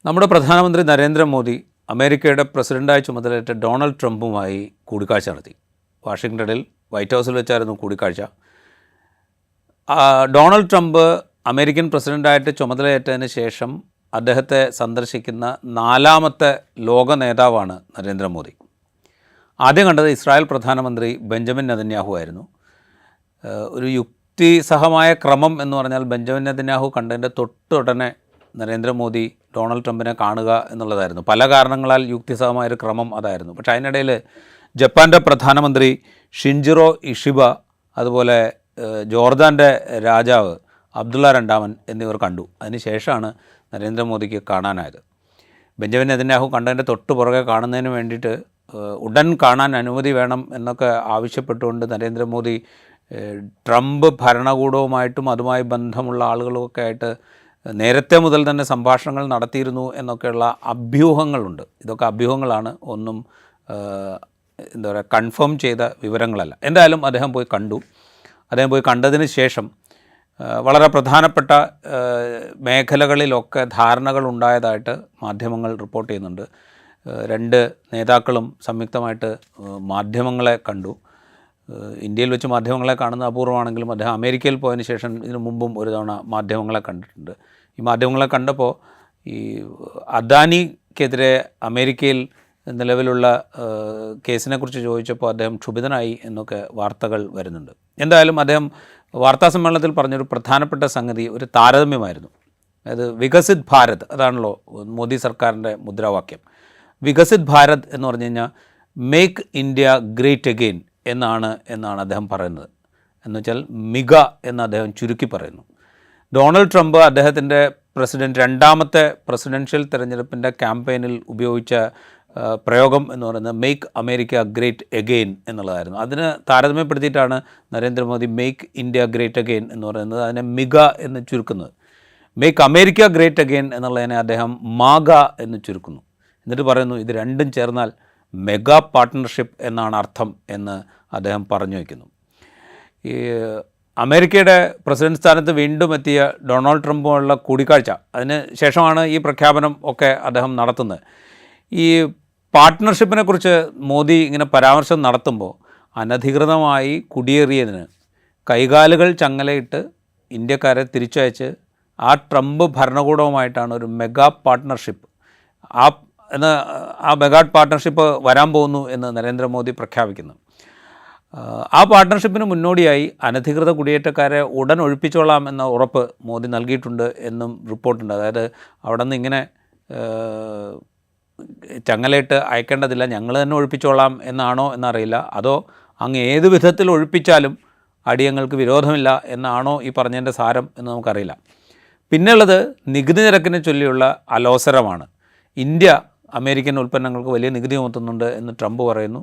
നമ്മുടെ പ്രധാനമന്ത്രി നരേന്ദ്രമോദി അമേരിക്കയുടെ പ്രസിഡൻ്റായി ചുമതലയേറ്റ ഡൊണാൾഡ് ട്രംപുമായി കൂടിക്കാഴ്ച നടത്തി. വാഷിങ്ടണിൽ വൈറ്റ് ഹൗസിൽ വെച്ചായിരുന്നു കൂടിക്കാഴ്ച. ഡൊണാൾഡ് ട്രംപ് അമേരിക്കൻ പ്രസിഡൻ്റായിട്ട് ചുമതലയേറ്റതിന് ശേഷം അദ്ദേഹത്തെ സന്ദർശിക്കുന്ന നാലാമത്തെ ലോക നേതാവാണ് നരേന്ദ്രമോദി. ആദ്യം കണ്ടത് ഇസ്രായേൽ പ്രധാനമന്ത്രി ബെഞ്ചമിൻ നെതന്യാഹു ആയിരുന്നു. ഒരു യുക്തിസഹമായ ക്രമം എന്ന് പറഞ്ഞാൽ ബെഞ്ചമിൻ നെതന്യാഹു കണ്ടതിൻ്റെ തൊട്ടുടനെ നരേന്ദ്രമോദി ഡൊണാൾഡ് ട്രംപിനെ കാണുക എന്നുള്ളതായിരുന്നു. പല കാരണങ്ങളാൽ യുക്തിസഹമായൊരു ക്രമം അതായിരുന്നു. പക്ഷേ അതിനിടയിൽ ജപ്പാൻ്റെ പ്രധാനമന്ത്രി ഷിൻജിറോ ഇഷിബ, അതുപോലെ ജോർദാൻ്റെ രാജാവ് അബ്ദുള്ള രണ്ടാമൻ എന്നിവർ കണ്ടു. അതിനുശേഷമാണ് നരേന്ദ്രമോദിക്ക് കാണാനായത്. ബെഞ്ചമിൻ നെതന്യാഹു കണ്ടതിൻ്റെ തൊട്ട് പുറകെ കാണുന്നതിന് വേണ്ടിയിട്ട് ഉടൻ കാണാൻ അനുമതി വേണം എന്നൊക്കെ ആവശ്യപ്പെട്ടുകൊണ്ട് നരേന്ദ്രമോദി ട്രംപ് ഭരണകൂടവുമായിട്ടും അതുമായി ബന്ധമുള്ള ആളുകളുമൊക്കെ ആയിട്ട് നേരത്തെ മുതൽ തന്നെ സംഭാഷണങ്ങൾ നടത്തിയിരുന്നു എന്നൊക്കെയുള്ള അഭ്യൂഹങ്ങളുണ്ട്. ഇതൊക്കെ അഭ്യൂഹങ്ങളാണ്, ഒന്നും എന്താ പറയുക, കൺഫേം ചെയ്ത വിവരങ്ങളല്ല. എന്തായാലും അദ്ദേഹം പോയി കണ്ടു. അദ്ദേഹം പോയി കണ്ടതിന് ശേഷം വളരെ പ്രധാനപ്പെട്ട മേഖലകളിലൊക്കെ ധാരണകൾ ഉണ്ടായതായിട്ട് മാധ്യമങ്ങൾ റിപ്പോർട്ട് ചെയ്യുന്നുണ്ട്. രണ്ട് നേതാക്കളും സംയുക്തമായിട്ട് മാധ്യമങ്ങളെ കണ്ടു. ഇന്ത്യയിൽ വെച്ച് മാധ്യമങ്ങളെ കാണുന്ന അപൂർവമാണെങ്കിലും അദ്ദേഹം അമേരിക്കയിൽ പോയതിന് ശേഷം ഇതിനു മുമ്പും ഒരു തവണ മാധ്യമങ്ങളെ കണ്ടിട്ടുണ്ട്. ഈ മാധ്യമങ്ങളെ കണ്ടപ്പോൾ ഈ അദാനിക്കെതിരെ അമേരിക്കയിൽ നിലവിലുള്ള കേസിനെക്കുറിച്ച് ചോദിച്ചപ്പോൾ അദ്ദേഹം ക്ഷുഭിതനായി എന്നൊക്കെ വാർത്തകൾ വരുന്നുണ്ട്. എന്തായാലും അദ്ദേഹം വാർത്താസമ്മേളനത്തിൽ പറഞ്ഞൊരു പ്രധാനപ്പെട്ട സംഗതി ഒരു താരതമ്യമായിരുന്നു. അതായത് വികസിത് ഭാരത്, അതാണല്ലോ മോദി സർക്കാരിൻ്റെ മുദ്രാവാക്യം. വികസിത് ഭാരത് എന്ന് പറഞ്ഞു കഴിഞ്ഞാൽ മേക്ക് ഇന്ത്യ ഗ്രേറ്റ് അഗെയിൻ എന്നാണ് അദ്ദേഹം പറയുന്നത്. എന്നുവെച്ചാൽ മിക എന്ന് അദ്ദേഹം ചുരുക്കി പറയുന്നു. ഡൊണാൾഡ് ട്രംപ് അദ്ദേഹത്തിൻ്റെ രണ്ടാമത്തെ പ്രസിഡൻഷ്യൽ തിരഞ്ഞെടുപ്പിൻ്റെ ക്യാമ്പയിനിൽ ഉപയോഗിച്ച പ്രയോഗം എന്ന് പറയുന്നത് മേക്ക് അമേരിക്ക ഗ്രേറ്റ് അഗെയിൻ എന്നുള്ളതായിരുന്നു. അതിന് താരതമ്യപ്പെടുത്തിയിട്ടാണ് Narendra Modi make India great again എന്ന് പറയുന്നത്, അതിനെ മിക എന്ന് ചുരുക്കുന്നത്. മേക്ക് അമേരിക്ക ഗ്രേറ്റ് അഗെയിൻ എന്നുള്ളതിനെ അദ്ദേഹം മാഗ എന്ന് ചുരുക്കുന്നു. എന്നിട്ട് പറയുന്നു ഇത് രണ്ടും ചേർന്നാൽ മെഗാ പാർട്ട്ണർഷിപ്പ് എന്നാണ് അർത്ഥം എന്ന് അദ്ദേഹം പറഞ്ഞു വയ്ക്കുന്നു. ഈ അമേരിക്കയുടെ പ്രസിഡന്റ് സ്ഥാനത്ത് വീണ്ടും എത്തിയ ഡൊണാൾഡ് ട്രംപുമായുള്ള കൂടിക്കാഴ്ച, അതിന് ശേഷമാണ് ഈ പ്രഖ്യാപനം ഒക്കെ അദ്ദേഹം നടത്തുന്നത്. ഈ പാർട്ട്ണർഷിപ്പിനെ കുറിച്ച് മോദി ഇങ്ങനെ പരാമർശം നടത്തുമ്പോൾ അനധികൃതമായി കുടിയേറിയതിന് കൈകാലുകൾ ചങ്ങലയിട്ട് ഇന്ത്യക്കാരെ തിരിച്ചയച്ച് ആ ട്രംപ് ഭരണകൂടവുമായിട്ടാണ് ഒരു മെഗാ പാർട്ട്ണർഷിപ്പ് ആ മെഗാ പാർട്ട്ണർഷിപ്പ് വരാൻ പോകുന്നു എന്ന് നരേന്ദ്രമോദി പ്രഖ്യാപിക്കുന്നു. ആ പാർട്ട്ണർഷിപ്പിന് മുന്നോടിയായി അനധികൃത കുടിയേറ്റക്കാരെ ഉടൻ ഒഴിപ്പിച്ചോളാം എന്ന ഉറപ്പ് മോദി നൽകിയിട്ടുണ്ട് എന്നും റിപ്പോർട്ടുണ്ട്. അതായത് അവിടെ നിന്ന് ഇങ്ങനെ ചങ്ങലയിട്ട് അയക്കേണ്ടതില്ല, ഞങ്ങൾ തന്നെ ഒഴിപ്പിച്ചോളാം എന്നാണോ എന്നറിയില്ല, അതോ അങ്ങ് ഏത് വിധത്തിൽ ഒഴിപ്പിച്ചാലും അടിയങ്ങൾക്ക് വിരോധമില്ല എന്നാണോ ഈ പറഞ്ഞതിൻ്റെ സാരം എന്ന് നമുക്കറിയില്ല. പിന്നെയുള്ളത് നികുതി നിരക്കിനെ ചൊല്ലിയുള്ള അലോസരമാണ്. ഇന്ത്യ അമേരിക്കൻ ഉൽപ്പന്നങ്ങൾക്ക് വലിയ നികുതി ചുമത്തുന്നുണ്ട് എന്ന് ട്രംപ് പറയുന്നു.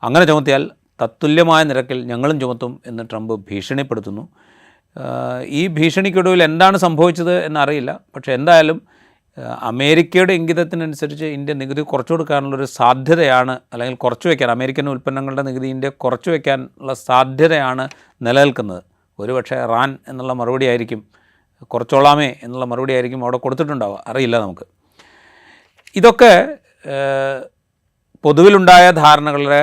അങ്ങനെ ചുമത്തിയാൽ തത്തുല്യമായ നിരക്കിൽ ഞങ്ങളും ചുമത്തും എന്ന് ട്രംപ് ഭീഷണിപ്പെടുത്തുന്നു. ഈ ഭീഷണിക്കൊടുവിൽ എന്താണ് സംഭവിച്ചത് എന്നറിയില്ല. പക്ഷേ എന്തായാലും അമേരിക്കയുടെ ഇംഗിതത്തിനനുസരിച്ച് ഇന്ത്യ നികുതി കുറച്ചു കൊടുക്കാനുള്ളൊരു സാധ്യതയാണ്, അല്ലെങ്കിൽ കുറച്ചു വയ്ക്കാൻ, അമേരിക്കൻ ഉൽപ്പന്നങ്ങളുടെ നികുതി ഇന്ത്യ കുറച്ചു വയ്ക്കാനുള്ള സാധ്യതയാണ് നിലനിൽക്കുന്നത്. ഒരുപക്ഷെ റാൻ എന്നുള്ള മറുപടി ആയിരിക്കും, കുറച്ചോളാമേ എന്നുള്ള മറുപടി ആയിരിക്കും അവിടെ കൊടുത്തിട്ടുണ്ടാവുക, അറിയില്ല നമുക്ക്. ഇതൊക്കെ പൊതുവിലുണ്ടായ ധാരണകളുടെ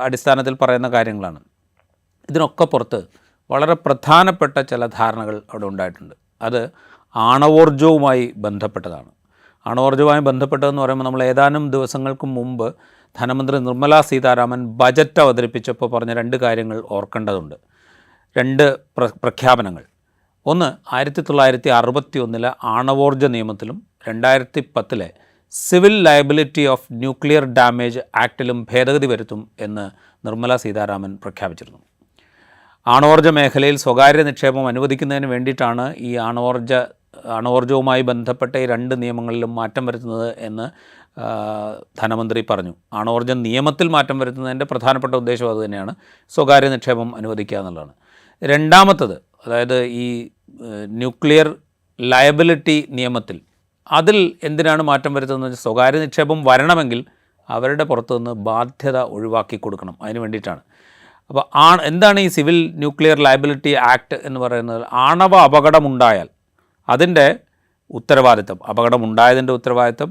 അടിസ്ഥാനത്തിൽ പറയുന്ന കാര്യങ്ങളാണ്. ഇതിനൊക്കെ പുറത്ത് വളരെ പ്രധാനപ്പെട്ട ചില ധാരണകൾ അവിടെ ഉണ്ടായിട്ടുണ്ട്. അത് ആണവോർജ്ജവുമായി ബന്ധപ്പെട്ടതാണ്. ആണവോർജ്ജവുമായി ബന്ധപ്പെട്ടതെന്ന് പറയുമ്പോൾ നമ്മൾ ഏതാനും ദിവസങ്ങൾക്ക് മുമ്പ് ധനമന്ത്രി നിർമ്മല സീതാരാമൻ ബജറ്റ് അവതരിപ്പിച്ചപ്പോൾ പറഞ്ഞ രണ്ട് കാര്യങ്ങൾ ഓർക്കേണ്ടതുണ്ട്. രണ്ട് പ്രഖ്യാപനങ്ങൾ. ഒന്ന്, 1961 ആണവോർജ്ജ നിയമത്തിലും 2010 civil liability of nuclear damage ആക്ടിലും ഭേദഗതി വരുത്തും എന്ന് നിർമ്മല സീതാരാമൻ പ്രഖ്യാപിച്ചിരുന്നു. ആണവോർജ്ജ മേഖലയിൽ സ്വകാര്യ നിക്ഷേപം അനുവദിക്കുന്നതിന് വേണ്ടിയിട്ടാണ് ഈ ആണവോർജ്ജവുമായി ബന്ധപ്പെട്ട ഈ രണ്ട് നിയമങ്ങളിലും മാറ്റം വരുത്തുന്നത് എന്ന് ധനമന്ത്രി പറഞ്ഞു. ആണവോർജ്ജ നിയമത്തിൽ മാറ്റം വരുത്തുന്നതിൻ്റെ പ്രധാനപ്പെട്ട ഉദ്ദേശം അതുതന്നെയാണ്, സ്വകാര്യ നിക്ഷേപം അനുവദിക്കുക എന്നുള്ളതാണ്. രണ്ടാമത്തത്, അതായത് ഈ ന്യൂക്ലിയർ ലയബിലിറ്റി നിയമത്തിൽ, അതിൽ എന്തിനാണ് മാറ്റം വരുത്തുന്നത്? സ്വകാര്യ നിക്ഷേപം വരണമെങ്കിൽ അവരുടെ പുറത്തുനിന്ന് ബാധ്യത ഒഴിവാക്കി കൊടുക്കണം, അതിന് വേണ്ടിയിട്ടാണ്. അപ്പോൾ എന്താണ് ഈ സിവിൽ ന്യൂക്ലിയർ ലയബിലിറ്റി ആക്ട് എന്ന് പറയുന്നത്? ആണവ അപകടമുണ്ടായാൽ അതിൻ്റെ ഉത്തരവാദിത്തം, അപകടമുണ്ടായതിൻ്റെ ഉത്തരവാദിത്തം,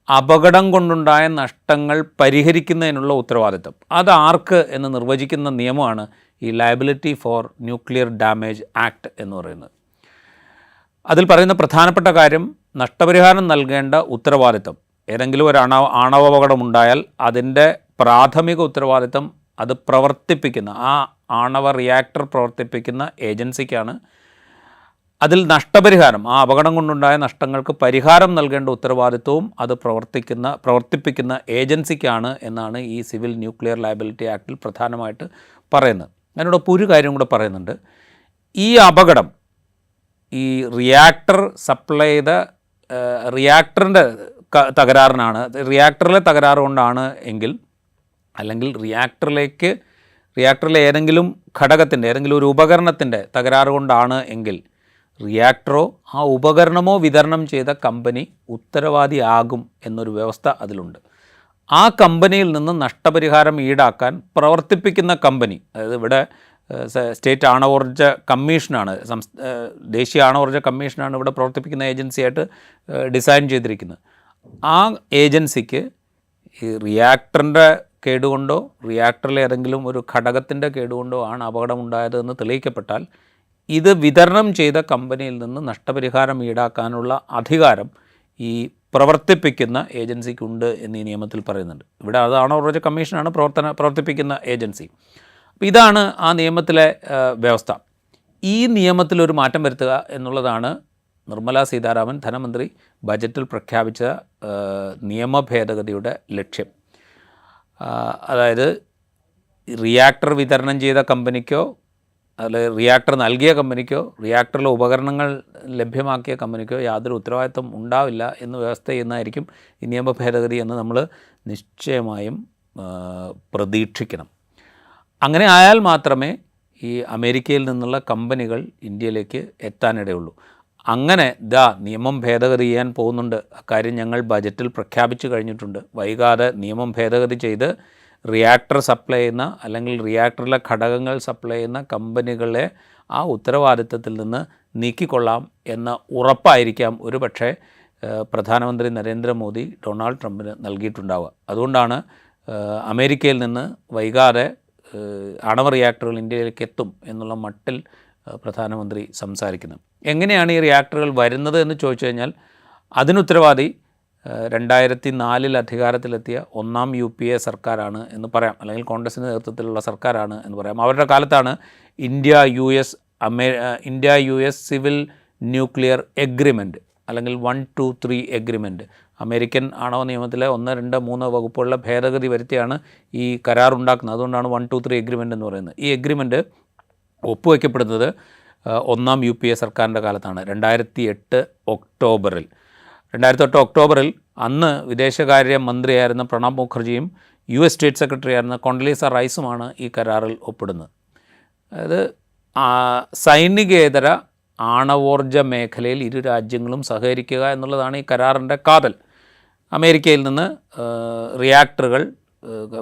അപകടം കൊണ്ടുണ്ടായ നഷ്ടങ്ങൾ പരിഹരിക്കുന്നതിനുള്ള ഉത്തരവാദിത്തം, അത് ആർക്ക് എന്ന് നിർവചിക്കുന്ന നിയമമാണ് ഈ liability for nuclear damage act എന്ന് പറയുന്നത്. അതിൽ പറയുന്ന പ്രധാനപ്പെട്ട കാര്യം, നഷ്ടപരിഹാരം നൽകേണ്ട ഉത്തരവാദിത്തം, ഏതെങ്കിലും ഒരു ആണവാപകടമുണ്ടായാൽ അതിൻ്റെ പ്രാഥമിക ഉത്തരവാദിത്തം അത് പ്രവർത്തിപ്പിക്കുന്ന ആ ആണവ റിയാക്ടർ പ്രവർത്തിപ്പിക്കുന്ന ഏജൻസിക്കാണ്. അതിൽ നഷ്ടപരിഹാരം, ആ അപകടം കൊണ്ടുണ്ടായ നഷ്ടങ്ങൾക്ക് പരിഹാരം നൽകേണ്ട ഉത്തരവാദിത്വവും അത് പ്രവർത്തിപ്പിക്കുന്ന ഏജൻസിക്കാണ് എന്നാണ് ഈ സിവിൽ ന്യൂക്ലിയർ ലയബിലിറ്റി ആക്ടിൽ പ്രധാനമായിട്ട് പറയുന്നത്. അതിനോടൊപ്പം ഒരു കാര്യം കൂടെ പറയുന്നുണ്ട്. ഈ അപകടം ഈ റിയാക്ടർ സപ്ലൈ ചെയ്ത റിയാക്ടറിൻ്റെ തകരാറിനാണ്, റിയാക്ടറിലെ തകരാറ് കൊണ്ടാണ് എങ്കിൽ, അല്ലെങ്കിൽ റിയാക്ടറിലെ ഏതെങ്കിലും ഘടകത്തിൻ്റെ, ഏതെങ്കിലും ഒരു ഉപകരണത്തിൻ്റെ തകരാറ് കൊണ്ടാണ് എങ്കിൽ റിയാക്ടറോ ആ ഉപകരണമോ വിതരണം ചെയ്ത കമ്പനി ഉത്തരവാദിയാകും എന്നൊരു വ്യവസ്ഥ അതിലുണ്ട്. ആ കമ്പനിയിൽ നിന്ന് നഷ്ടപരിഹാരം ഈടാക്കാൻ പ്രവർത്തിപ്പിക്കുന്ന കമ്പനി, അതായത് ഇവിടെ സ്റ്റേറ്റ് ആണവോർജ കമ്മീഷനാണ്, ദേശീയ ആണവോർജ കമ്മീഷനാണ് ഇവിടെ പ്രവർത്തിപ്പിക്കുന്ന ഏജൻസിയായിട്ട് ഡിസൈൻ ചെയ്തിരിക്കുന്നത്. ആ ഏജൻസിക്ക് ഈ റിയാക്ടറിൻ്റെ കേടുകൊണ്ടോ റിയാക്ടറിലെ ഏതെങ്കിലും ഒരു ഘടകത്തിൻ്റെ കേടുകൊണ്ടോ ആണ് അപകടമുണ്ടായത് എന്ന് തെളിയിക്കപ്പെട്ടാൽ ഇത് വിതരണം ചെയ്ത കമ്പനിയിൽ നിന്ന് നഷ്ടപരിഹാരം ഈടാക്കാനുള്ള അധികാരം ഈ പ്രവർത്തിപ്പിക്കുന്ന ഏജൻസിക്കുണ്ട് എന്ന് ഈ നിയമത്തിൽ പറയുന്നുണ്ട്. ഇവിടെ അത് ആണവോർജ കമ്മീഷനാണ് പ്രവർത്തിപ്പിക്കുന്ന ഏജൻസി. അപ്പോൾ ഇതാണ് ആ നിയമത്തിലെ വ്യവസ്ഥ. ഈ നിയമത്തിലൊരു മാറ്റം വരുത്തുക എന്നുള്ളതാണ് നിർമ്മലാ സീതാരാമൻ ധനമന്ത്രി ബജറ്റിൽ പ്രഖ്യാപിച്ച നിയമ ഭേദഗതിയുടെ ലക്ഷ്യം. അതായത് റിയാക്ടർ വിതരണം ചെയ്ത കമ്പനിക്കോ അല്ലെങ്കിൽ റിയാക്ടർ നൽകിയ കമ്പനിക്കോ റിയാക്ടറിലെ ഉപകരണങ്ങൾ ലഭ്യമാക്കിയ കമ്പനിക്കോ യാതൊരു ഉത്തരവാദിത്വം ഉണ്ടാവില്ല എന്ന് വ്യവസ്ഥ ചെയ്യുന്നതായിരിക്കും ഈ നിയമ ഭേദഗതി എന്ന് നമ്മൾ നിശ്ചയമായും പ്രതീക്ഷിക്കണം. അങ്ങനെ ആയാൽ മാത്രമേ ഈ അമേരിക്കയിൽ നിന്നുള്ള കമ്പനികൾ ഇന്ത്യയിലേക്ക് എത്താനിടയുള്ളൂ. അങ്ങനെ നിയമം ഭേദഗതി ചെയ്യാൻ പോകുന്നുണ്ട്. അക്കാര്യം ഞങ്ങൾ ബജറ്റിൽ പ്രഖ്യാപിച്ചു കഴിഞ്ഞിട്ടുണ്ട്. വൈകാതെ നിയമം ഭേദഗതി ചെയ്ത് റിയാക്ടർ സപ്ലൈ ചെയ്യുന്ന അല്ലെങ്കിൽ റിയാക്ടറിലെ ഘടകങ്ങൾ സപ്ലൈ ചെയ്യുന്ന കമ്പനികളെ ആ ഉത്തരവാദിത്തത്തിൽ നിന്ന് നീക്കിക്കൊള്ളാം എന്ന ഉറപ്പായിരിക്കാം ഒരു പക്ഷേ പ്രധാനമന്ത്രി നരേന്ദ്രമോദി ഡൊണാൾഡ് ട്രംപിന് നൽകിയിട്ടുണ്ടാവുക. അതുകൊണ്ടാണ് അമേരിക്കയിൽ നിന്ന് വൈകാതെ ആണവ റിയാക്ടറുകൾ ഇന്ത്യയിലേക്ക് എത്തും എന്നുള്ള മട്ടിൽ പ്രധാനമന്ത്രി സംസാരിക്കുന്നത്. എങ്ങനെയാണ് ഈ റിയാക്ടറുകൾ വരുന്നത് എന്ന് ചോദിച്ചു കഴിഞ്ഞാൽ അതിനുത്തരവാദി 2004 അധികാരത്തിലെത്തിയ ഒന്നാം UPA സർക്കാരാണ് എന്ന് പറയാം, അല്ലെങ്കിൽ കോൺഗ്രസിൻ്റെ നേതൃത്വത്തിലുള്ള സർക്കാരാണ് എന്ന് പറയാം. അവരുടെ കാലത്താണ് India US civil nuclear agreement അല്ലെങ്കിൽ 123 എഗ്രിമെൻറ്റ്, അമേരിക്കൻ ആണവ നിയമത്തിലെ 1, 2, 3 വകുപ്പുകളിലെ ഭേദഗതി വരുത്തിയാണ് ഈ കരാർ ഉണ്ടാക്കുന്നത്. അതുകൊണ്ടാണ് 123 എഗ്രിമെൻ്റ് എന്ന് പറയുന്നത്. ഈ എഗ്രിമെൻറ്റ് ഒപ്പുവയ്ക്കപ്പെടുന്നത് ഒന്നാം UPA സർക്കാരിൻ്റെ കാലത്താണ് 2008 ഒക്ടോബറിൽ. അന്ന് വിദേശകാര്യ മന്ത്രിയായിരുന്ന പ്രണബ് മുഖർജിയും US സ്റ്റേറ്റ് സെക്രട്ടറി ആയിരുന്ന കൊണ്ടലീസ റൈസുമാണ് ഈ കരാറിൽ ഒപ്പിടുന്നത്. അതായത് സൈനികേതര ആണവോർജ മേഖലയിൽ ഇരു രാജ്യങ്ങളും സഹകരിക്കുക എന്നുള്ളതാണ് ഈ കരാറിൻ്റെ കാതൽ. അമേരിക്കയിൽ നിന്ന് റിയാക്ടറുകൾ,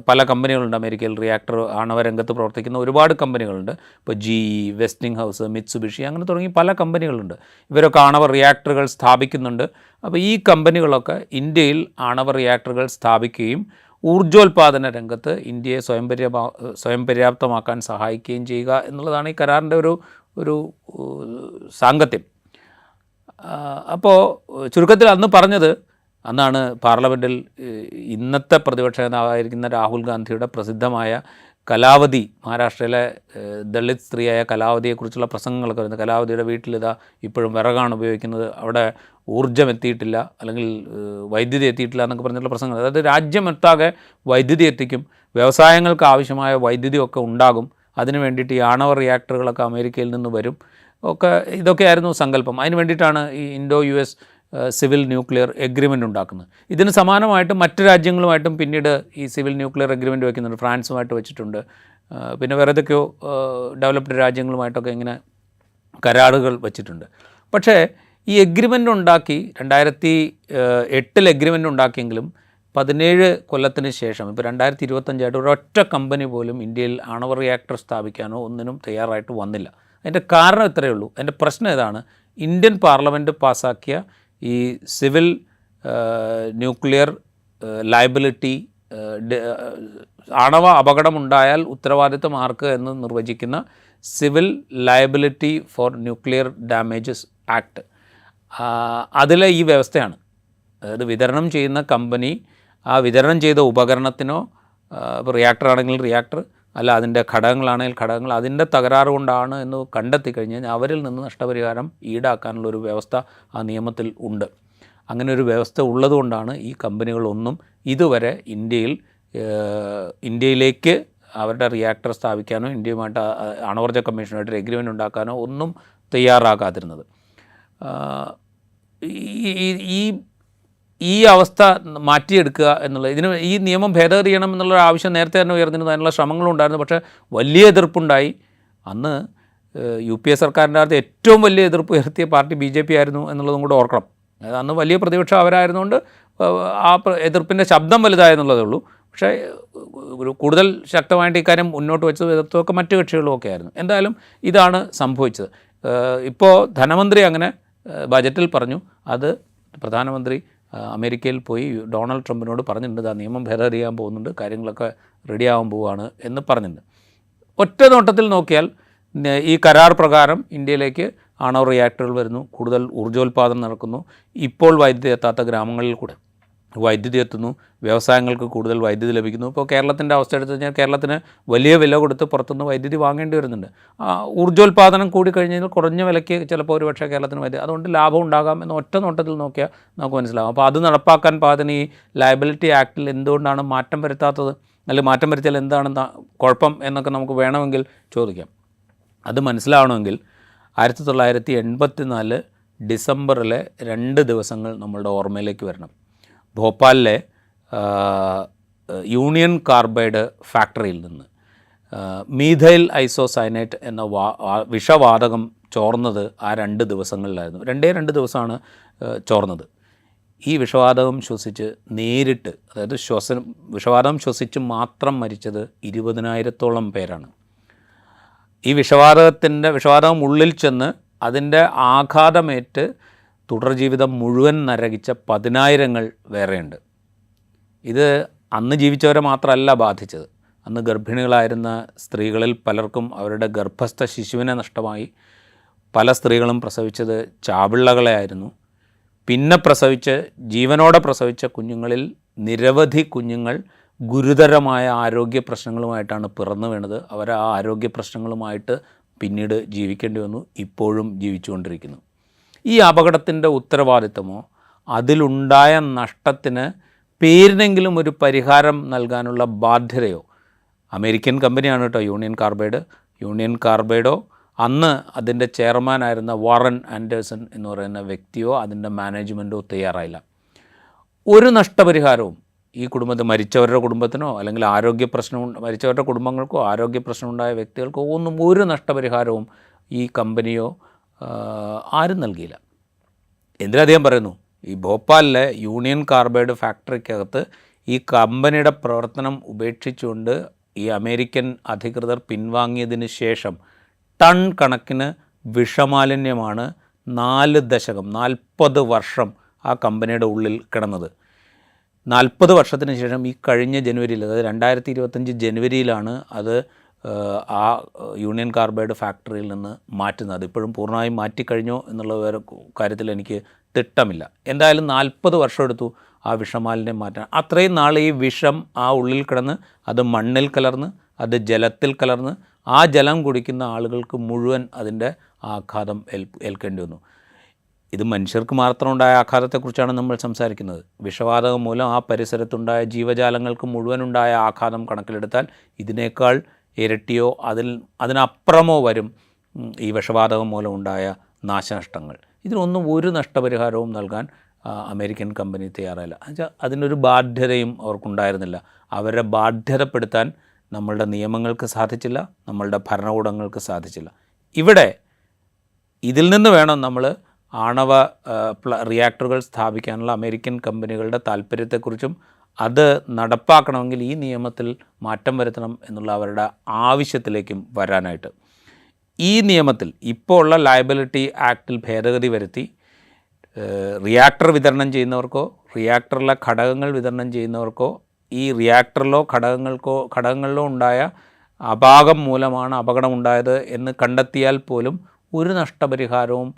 പല കമ്പനികളുണ്ട് അമേരിക്കയിൽ റിയാക്ടർ ആണവ രംഗത്ത് പ്രവർത്തിക്കുന്ന ഒരുപാട് കമ്പനികളുണ്ട്. ഇപ്പോൾ GE, വെസ്റ്റിംഗ് ഹൗസ്, മിത്സുബിഷി അങ്ങനെ തുടങ്ങി പല കമ്പനികളുണ്ട്. ഇവരൊക്കെ ആണവ റിയാക്ടറുകൾ സ്ഥാപിക്കുന്നുണ്ട്. അപ്പോൾ ഈ കമ്പനികളൊക്കെ ഇന്ത്യയിൽ ആണവ റിയാക്ടറുകൾ സ്ഥാപിക്കുകയും ഊർജ്ജോൽപാദന രംഗത്ത് ഇന്ത്യയെ സ്വയം പര്യാപ്തമാക്കാൻ സഹായിക്കുകയും ചെയ്യുക എന്നുള്ളതാണ് ഈ കരാറിൻ്റെ ഒരു സാങ്കത്യം. അപ്പോൾ ചുരുക്കത്തിൽ അന്ന് പറഞ്ഞത്, അന്നാണ് പാർലമെൻറ്റിൽ ഇന്നത്തെ പ്രതിപക്ഷ നേതാവായിരിക്കുന്ന രാഹുൽ ഗാന്ധിയുടെ പ്രസിദ്ധമായ കലാവതി, മഹാരാഷ്ട്രയിലെ ദളിത് സ്ത്രീയായ കലാവതിയെക്കുറിച്ചുള്ള പ്രസംഗങ്ങളൊക്കെ വരുന്നത്. കലാവതിയുടെ വീട്ടിലിതാ ഇപ്പോഴും വിറകാണ് ഉപയോഗിക്കുന്നത്, അവിടെ ഊർജ്ജം എത്തിയിട്ടില്ല അല്ലെങ്കിൽ വൈദ്യുതി എത്തിയിട്ടില്ല എന്നൊക്കെ പറഞ്ഞിട്ടുള്ള പ്രസംഗങ്ങൾ. അതായത് രാജ്യമൊട്ടാകെ വൈദ്യുതി എത്തിക്കും, വ്യവസായങ്ങൾക്ക് ആവശ്യമായ വൈദ്യുതിയൊക്കെ ഉണ്ടാകും, അതിന് വേണ്ടിയിട്ട് ഈ ആണവ റിയാക്ടറുകളൊക്കെ അമേരിക്കയിൽ നിന്ന് വരും, ഇതൊക്കെയായിരുന്നു സങ്കല്പം. അതിന് വേണ്ടിയിട്ടാണ് ഈ INDO-US സിവിൽ ന്യൂക്ലിയർ എഗ്രിമെൻ്റ് ഉണ്ടാക്കുന്നത്. ഇതിന് സമാനമായിട്ട് മറ്റ് രാജ്യങ്ങളുമായിട്ടും പിന്നീട് ഈ സിവിൽ ന്യൂക്ലിയർ എഗ്രിമെൻ്റ് വയ്ക്കുന്നുണ്ട്. ഫ്രാൻസുമായിട്ട് വെച്ചിട്ടുണ്ട്, പിന്നെ വേറെ ഏതൊക്കെയോ ഡെവലപ്ഡ് രാജ്യങ്ങളുമായിട്ടൊക്കെ ഇങ്ങനെ കരാറുകൾ വച്ചിട്ടുണ്ട്. പക്ഷേ ഈ എഗ്രിമെൻ്റ് ഉണ്ടാക്കി 2008 എഗ്രിമെൻ്റ് ഉണ്ടാക്കിയെങ്കിലും 17 കൊല്ലത്തിന് ശേഷം ഇപ്പോൾ 2025 ഒരൊറ്റ കമ്പനി പോലും ഇന്ത്യയിൽ ആണവ റിയാക്ടർ സ്ഥാപിക്കാനോ ഒന്നിനും തയ്യാറായിട്ട് വന്നില്ല. അതിൻ്റെ കാരണം ഇത്രയേ ഉള്ളൂ. അതിൻ്റെ പ്രശ്നം ഇതാണ്, ഇന്ത്യൻ പാർലമെൻറ്റ് പാസ്സാക്കിയ ഈ സിവിൽ ന്യൂക്ലിയർ ലയബിലിറ്റി, ആണവ അപകടമുണ്ടായാൽ ഉത്തരവാദിത്തം ആർക്ക് എന്ന് നിർവചിക്കുന്ന civil liability for nuclear damages act, അതിലെ ഈ വ്യവസ്ഥയാണ്. അതായത് വിതരണം ചെയ്യുന്ന കമ്പനി ആ വിതരണം ചെയ്ത ഉപകരണത്തിനോ, ഇപ്പോൾ റിയാക്ടർ ആണെങ്കിൽ റിയാക്ടർ, അല്ല അതിൻ്റെ ഘടകങ്ങളാണെങ്കിൽ ഘടകങ്ങൾ, അതിൻ്റെ തകരാറ് കൊണ്ടാണ് എന്ന് കണ്ടെത്തി കഴിഞ്ഞാൽ അവരിൽ നിന്ന് നഷ്ടപരിഹാരം ഈടാക്കാനുള്ളൊരു വ്യവസ്ഥ ആ നിയമത്തിൽ ഉണ്ട്. അങ്ങനെ ഒരു വ്യവസ്ഥ ഉള്ളതുകൊണ്ടാണ് ഈ കമ്പനികളൊന്നും ഇതുവരെ ഇന്ത്യയിലേക്ക് അവരുടെ റിയാക്ടർ സ്ഥാപിക്കാനോ ഇന്ത്യയുമായിട്ട് അണുവർജ്ജ കമ്മീഷനുമായിട്ട് എഗ്രിമെൻ്റ് ഉണ്ടാക്കാനോ ഒന്നും തയ്യാറാകാതിരുന്നത്. ഈ അവസ്ഥ മാറ്റിയെടുക്കുക എന്നുള്ളത്, ഈ നിയമം ഭേദഗതി ചെയ്യണം എന്നുള്ള ആവശ്യം നേരത്തെ തന്നെ ഉയർന്നിരുന്നു. അതിനുള്ള ശ്രമങ്ങളുണ്ടായിരുന്നു. പക്ഷേ വലിയ എതിർപ്പുണ്ടായി. അന്ന് UPA സർക്കാരിൻ്റെ അകത്ത് ഏറ്റവും വലിയ എതിർപ്പ് ഉയർത്തിയ പാർട്ടി BJP ആയിരുന്നു എന്നുള്ളതും കൂടെ ഓർക്കണം. അന്ന് വലിയ പ്രതിപക്ഷം അവരായിരുന്നുകൊണ്ട് ആ എതിർപ്പിൻ്റെ ശബ്ദം വലുതായെന്നുള്ളതേ ഉള്ളൂ. പക്ഷേ ഒരു കൂടുതൽ ശക്തമായിട്ട് ഇക്കാര്യം മുന്നോട്ട് വെച്ചത് എതിർത്തതൊക്കെ മറ്റു കക്ഷികളുമൊക്കെ ആയിരുന്നു. എന്തായാലും ഇതാണ് സംഭവിച്ചത്. ഇപ്പോൾ ധനമന്ത്രി അങ്ങനെ ബജറ്റിൽ പറഞ്ഞു, അത് പ്രധാനമന്ത്രി അമേരിക്കയിൽ പോയി ഡൊണാൾഡ് ട്രംപിനോട് പറഞ്ഞിട്ടുണ്ട്, ആ നിയമം ഭേദഗതി ചെയ്യാൻ പോകുന്നുണ്ട്, കാര്യങ്ങളൊക്കെ റെഡിയാവാൻ പോവുകയാണ് എന്ന് പറഞ്ഞിട്ടുണ്ട്. ഒറ്റ നോട്ടത്തിൽ നോക്കിയാൽ ഈ കരാർ പ്രകാരം ഇന്ത്യയിലേക്ക് ആണവ റിയാക്ടറുകൾ വരുന്നു, കൂടുതൽ ഊർജ്ജോൽപാദനം നടക്കുന്നു, ഇപ്പോൾ വൈദ്യുതി എത്താത്ത ഗ്രാമങ്ങളിൽ കൂടെ വൈദ്യുതി എത്തുന്നു, വ്യവസായങ്ങൾക്ക് കൂടുതൽ വൈദ്യുതി ലഭിക്കുന്നു. ഇപ്പോൾ കേരളത്തിൻ്റെ അവസ്ഥ എടുത്തു കഴിഞ്ഞാൽ കേരളത്തിന് വലിയ വില കൊടുത്ത് പുറത്തുനിന്ന് വൈദ്യുതി വാങ്ങേണ്ടി വരുന്നുണ്ട്. ഊർജ്ജോൽപാദനം കൂടി കഴിഞ്ഞാൽ കുറഞ്ഞ വിലയ്ക്ക് ചിലപ്പോൾ ഒരുപക്ഷേ കേരളത്തിന് വൈദ്യുതി, അതുകൊണ്ട് ലാഭം ഉണ്ടാകാം എന്ന് ഒറ്റ നോട്ടത്തിൽ നോക്കിയാൽ നമുക്ക് മനസ്സിലാകും. അപ്പോൾ അത് നടപ്പാക്കാൻ പാകത്തിന് ഈ ലയബിലിറ്റി ആക്ടിൽ എന്തുകൊണ്ടാണ് മാറ്റം വരുത്താത്തത്, അല്ലെങ്കിൽ മാറ്റം വരുത്തിയാൽ എന്താണ് കുഴപ്പം എന്നൊക്കെ നമുക്ക് വേണമെങ്കിൽ ചോദിക്കാം. അത് മനസ്സിലാവണമെങ്കിൽ 1984 ഡിസംബറിലെ 2 ദിവസങ്ങൾ നമ്മളുടെ ഓർമ്മയിലേക്ക് വരണം. ഭോപ്പാലിലെ യൂണിയൻ കാർബൈഡ് ഫാക്ടറിയിൽ നിന്ന് മീഥൈൽ ഐസോസയനേറ്റ് എന്ന വിഷവാതകം ചോർന്നത് ആ 2 ദിവസങ്ങളിലായിരുന്നു. 2 ദിവസമാണ് ചോർന്നത്. ഈ വിഷവാതകം ശ്വസിച്ച് നേരിട്ട്, അതായത് വിഷവാതകം ശ്വസിച്ച് മാത്രം മരിച്ചത് 20,000-ഓളം പേരാണ്. ഈ വിഷവാതകം ഉള്ളിൽ ചെന്ന് അതിൻ്റെ ആഘാതമേറ്റ് തുടർ ജീവിതം മുഴുവൻ നരകിച്ച 10,000-ങ്ങൾ വേറെയുണ്ട്. ഇത് അന്ന് ജീവിച്ചവരെ മാത്രമല്ല ബാധിച്ചത്. അന്ന് ഗർഭിണികളായിരുന്ന സ്ത്രീകളിൽ പലർക്കും അവരുടെ ഗർഭസ്ഥ ശിശുവിനെ നഷ്ടമായി. പല സ്ത്രീകളും പ്രസവിച്ചത് ചാപിള്ളകളെ ആയിരുന്നു. പിന്നെ ജീവനോടെ പ്രസവിച്ച കുഞ്ഞുങ്ങളിൽ നിരവധി കുഞ്ഞുങ്ങൾ ഗുരുതരമായ ആരോഗ്യ പ്രശ്നങ്ങളുമായിട്ടാണ് പിറന്നു വീണത്. അവർ ആ ആരോഗ്യ പ്രശ്നങ്ങളുമായിട്ട് പിന്നീട് ജീവിക്കേണ്ടി വന്നു, ഇപ്പോഴും ജീവിച്ചുകൊണ്ടിരിക്കുന്നു. ഈ അപകടത്തിൻ്റെ ഉത്തരവാദിത്തമോ അതിലുണ്ടായ നഷ്ടത്തിന് പേരിനെങ്കിലും ഒരു പരിഹാരം നൽകാനുള്ള ബാധ്യതയോ, അമേരിക്കൻ കമ്പനിയാണ് കേട്ടോ യൂണിയൻ കാർബൈഡോ അന്ന് അതിൻ്റെ ചെയർമാനായിരുന്ന വാറൻ ആൻഡേഴ്സൺ എന്ന് പറയുന്ന വ്യക്തിയോ അതിൻ്റെ മാനേജ്മെൻറ്റോ തയ്യാറായില്ല. ഒരു നഷ്ടപരിഹാരവും ഈ മരിച്ചവരുടെ കുടുംബത്തിനോ അല്ലെങ്കിൽ മരിച്ചവരുടെ കുടുംബങ്ങൾക്കോ ആരോഗ്യ പ്രശ്നമുണ്ടായ വ്യക്തികൾക്കോ ഒരു നഷ്ടപരിഹാരവും ഈ കമ്പനിയോ ആരും നൽകിയില്ല. എന്തിനധികം പറയുന്നു, ഈ ഭോപ്പാലിലെ യൂണിയൻ കാർബൈഡ് ഫാക്ടറിക്കകത്ത് ഈ കമ്പനിയുടെ പ്രവർത്തനം ഉപേക്ഷിച്ചുകൊണ്ട് ഈ അമേരിക്കൻ അധികൃതർ പിൻവാങ്ങിയതിന് ശേഷം ടൺ കണക്കിന് വിഷമാലിന്യമാണ് 4 ദശകം 40 വർഷം ആ കമ്പനിയുടെ ഉള്ളിൽ കിടന്നത്. 40 വർഷത്തിന് ശേഷം ഈ കഴിഞ്ഞ ജനുവരിയിൽ, അതായത് 2025 ജനുവരിയിലാണ് അത് ആ യൂണിയൻ കാർബൈഡ് ഫാക്ടറിയിൽ നിന്ന് മാറ്റുന്നത്. അതിപ്പോഴും പൂർണ്ണമായും മാറ്റിക്കഴിഞ്ഞോ എന്നുള്ള കാര്യത്തിൽ എനിക്ക് തിട്ടമില്ല. എന്തായാലും 40 വർഷം എടുത്തു ആ വിഷമാലിന്യം മാറ്റാൻ. അത്രയും നാൾ ഈ വിഷം ആ ഉള്ളിൽ കിടന്ന് അത് മണ്ണിൽ കലർന്ന് അത് ജലത്തിൽ കലർന്ന് ആ ജലം കുടിക്കുന്ന ആളുകൾക്ക് മുഴുവൻ അതിൻ്റെ ആഘാതം ഏൽക്കേണ്ടി വന്നു. ഇത് മനുഷ്യർക്ക് മാത്രം ഉണ്ടായ ആഘാതത്തെക്കുറിച്ചാണ് നമ്മൾ സംസാരിക്കുന്നത്. വിഷവാതകം മൂലം ആ പരിസരത്തുണ്ടായ ജീവജാലങ്ങൾക്ക് മുഴുവനുണ്ടായ ആഘാതം കണക്കിലെടുത്താൽ ഇതിനേക്കാൾ ഇരട്ടിയോ അതിനപ്പുറമോ വരും ഈ വിഷവാതകം മൂലം ഉണ്ടായ നാശനഷ്ടങ്ങൾ. ഇതിനൊന്നും ഒരു നഷ്ടപരിഹാരവും നൽകാൻ അമേരിക്കൻ കമ്പനി തയ്യാറായില്ല. എന്നുവെച്ചാൽ അതിനൊരു ബാധ്യതയും അവർക്കുണ്ടായിരുന്നില്ല. അവരെ ബാധ്യതപ്പെടുത്താൻ നമ്മളുടെ നിയമങ്ങൾക്ക് സാധിച്ചില്ല, നമ്മളുടെ ഭരണകൂടങ്ങൾക്ക് സാധിച്ചില്ല. ഇവിടെ ഇതിൽ നിന്ന് വേണം നമ്മൾ ആണവ റിയാക്ടറുകൾ സ്ഥാപിക്കാനുള്ള അമേരിക്കൻ കമ്പനികളുടെ താല്പര്യത്തെക്കുറിച്ചും അത് നടപ്പാക്കണമെങ്കിൽ ഈ നിയമത്തിൽ മാറ്റം വരുത്തണം എന്നുള്ള അവരുടെ ആവശ്യത്തിലേക്കും വരാനായിട്ട്. ഈ നിയമത്തിൽ ഇപ്പോൾ ഉള്ള ലയബിലിറ്റി ആക്ടിൽ ഭേദഗതി വരുത്തി റിയാക്ടർ വിതരണം ചെയ്യുന്നവർക്കോ റിയാക്ടറിലെ ഘടകങ്ങൾ വിതരണം ചെയ്യുന്നവർക്കോ ഈ റിയാക്ടറിലോ ഘടകങ്ങളിലോ ഉണ്ടായ അപാകം മൂലമാണ് അപകടമുണ്ടായത് എന്ന് കണ്ടെത്തിയാൽ പോലും ഒരു നഷ്ടപരിഹാരവും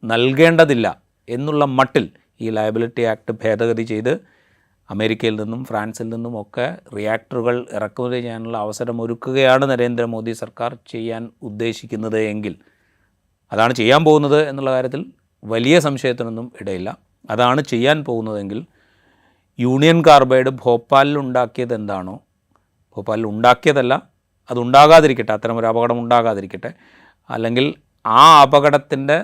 നൽകേണ്ടതില്ല എന്നുള്ള മട്ടിൽ ഈ ലയബിലിറ്റി ആക്ട് ഭേദഗതി ചെയ്ത് അമേരിക്കയിൽ നിന്നും ഫ്രാൻസിൽ നിന്നും ഒക്കെ റിയാക്ടറുകൾ ഇറക്കുമതി ചെയ്യാനുള്ള അവസരം ഒരുക്കുകയാണ് നരേന്ദ്രമോദി സർക്കാർ ചെയ്യാൻ ഉദ്ദേശിക്കുന്നത് എങ്കിൽ, അതാണ് ചെയ്യാൻ പോകുന്നത് എന്നുള്ള കാര്യത്തിൽ വലിയ സംശയത്തിനൊന്നും ഇടയില്ല. അതാണ് ചെയ്യാൻ പോകുന്നതെങ്കിൽ യൂണിയൻ കാർബൈഡ് ഭോപ്പാലിൽ ഉണ്ടാക്കിയത് എന്താണോ, ഭോപ്പാലിൽ ഉണ്ടാക്കിയതല്ല, അതുണ്ടാകാതിരിക്കട്ടെ, അത്തരമൊരു അപകടം ഉണ്ടാകാതിരിക്കട്ടെ, അല്ലെങ്കിൽ ആ അപകടത്തിൻ്റെ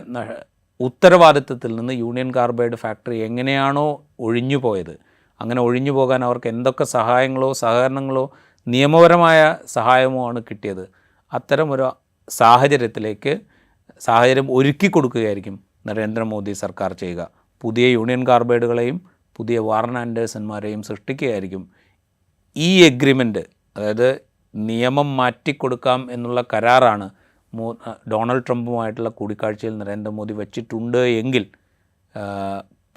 ഉത്തരവാദിത്വത്തിൽ നിന്ന് യൂണിയൻ കാർബൈഡ് ഫാക്ടറി എങ്ങനെയാണോ ഒഴിഞ്ഞു പോയത്, അങ്ങനെ ഒഴിഞ്ഞു പോകാൻ അവർക്ക് എന്തൊക്കെ സഹായങ്ങളോ സഹകരണങ്ങളോ നിയമപരമായ സഹായമോ ആണ് കിട്ടിയത്, അത്തരമൊരു സാഹചര്യം ഒരുക്കി കൊടുക്കുകയായിരിക്കും നരേന്ദ്രമോദി സർക്കാർ ചെയ്യുക. പുതിയ യൂണിയൻ കാർബൈഡുകളെയും പുതിയ വാറൻ ആൻഡേഴ്സന്മാരെയും സൃഷ്ടിക്കുകയായിരിക്കും. ഈ എഗ്രിമെൻറ്റ്, അതായത് നിയമം മാറ്റിക്കൊടുക്കാം എന്നുള്ള കരാറാണ് ഡൊണാൾഡ് ട്രംപുമായിട്ടുള്ള കൂടിക്കാഴ്ചയിൽ നരേന്ദ്രമോദി വച്ചിട്ടുണ്ട് എങ്കിൽ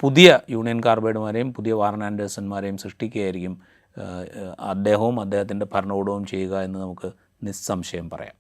പുതിയ യൂണിയൻ കാർബൈഡുമാരെയും പുതിയ വാറൻ ആൻഡേഴ്സന്മാരെയും സൃഷ്ടിക്കുകയായിരിക്കും അദ്ദേഹവും അദ്ദേഹത്തിൻ്റെ ഭരണകൂടവും ചെയ്യുക എന്ന് നമുക്ക് നിസ്സംശയം പറയാം.